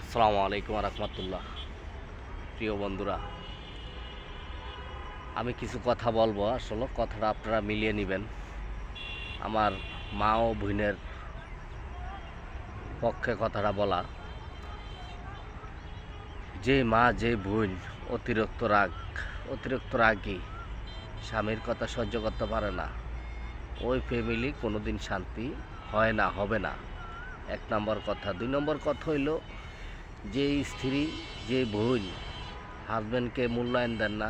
আসসালামু আলাইকুম রহমতুল্লাহ। প্রিয় বন্ধুরা, আমি কিছু কথা বলবো। আসলে কথাটা আপনারা মিলিয়ে নেবেন। আমার মা ও বোনের পক্ষে কথাটা বলা। যে মা যে বোন অতিরিক্ত রাগী, স্বামীর কথা সহ্য করতে পারে না, ওই ফ্যামিলি কোনোদিন শান্তি হয় না, হবে না। এক নম্বর কথা। দুই নম্বর কথা হইল, যে স্ত্রী যে বোন হাজব্যান্ডকে মূল্যায়ন দেন না,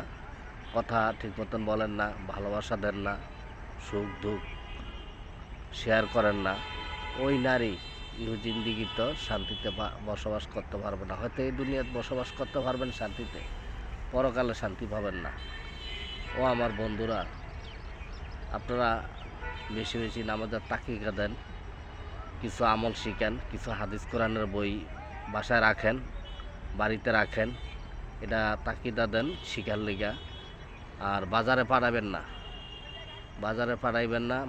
কথা ঠিক মতন বলেন না, ভালোবাসা দেন না, সুখ দুঃখ শেয়ার করেন না, ওই নারী জিন্দিগিতে শান্তিতে বসবাস করতে পারবে না। হয়তো এই দুনিয়াতে বসবাস করতে পারবেন শান্তিতে, পরকালে শান্তি পাবেন না। ও আমার বন্ধুরা, আপনারা বেশি বেশি নামাজের তাকিকা দেন, কিছু আমল শিখেন, কিছু হাদিস কোরআনের বই বাসায় রাখেন, বাড়িতে রাখেন, এটা তাকিদা দেন শিখার লিগা। আর বাজারে পাঠাবেন না,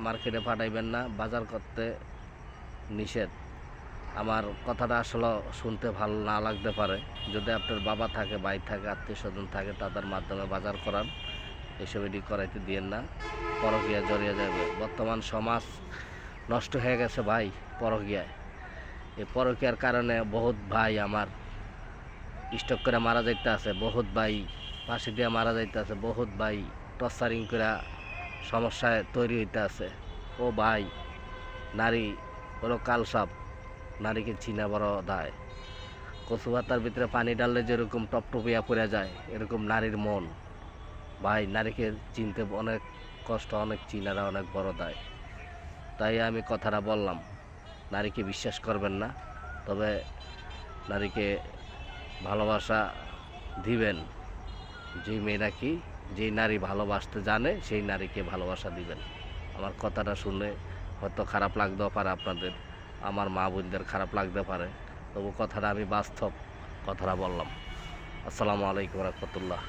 মার্কেটে পাঠাইবেন না, বাজার করতে নিষেধ। আমার কথাটা আসলে শুনতে ভালো না লাগতে পারে। যদি আপনার বাবা থাকে, ভাই থাকে, আত্মীয় স্বজন থাকে, তাদের মাধ্যমে বাজার করান, এসব এটি করাইতে দিয়েন না, পরকীয়া জড়িয়ে যাবে। বর্তমান সমাজ নষ্ট হয়ে গেছে ভাই পরকীয়ায়। এই পরকীয়ার কারণে বহুত ভাই আমার স্টক করে মারা যাইতে আছে, বহুত ভাই ফাঁসি দিয়ে মারা যাইতে আছে, বহুত ভাই টর্চারিং করে সমস্যায় তৈরি হইতে আছে। ও ভাই, নারী হলো কালসাপ, নারীকে চিনা বড় দায়। কচু পাতার ভিতরে পানি ডাললে যেরকম টপটপিয়া পড়ে যায়, এরকম নারীর মন। ভাই, নারীকে চিনতে অনেক কষ্ট, অনেক চিনারা অনেক বড় দায়। তাই আমি কথাটা বললাম, নারীকে বিশ্বাস করবেন না, তবে নারীকে ভালোবাসা দিবেন। যেই নারী ভালোবাসতে জানে, সেই নারীকে ভালোবাসা দিবেন। আমার কথাটা শুনে হয়তো খারাপ লাগতেও পারে আপনাদের, আমার মা বোনদের খারাপ লাগতে পারে, তবু কথাটা আমি বাস্তব কথাটা বললাম। আসসালামু আলাইকুম রহমতুল্লাহ।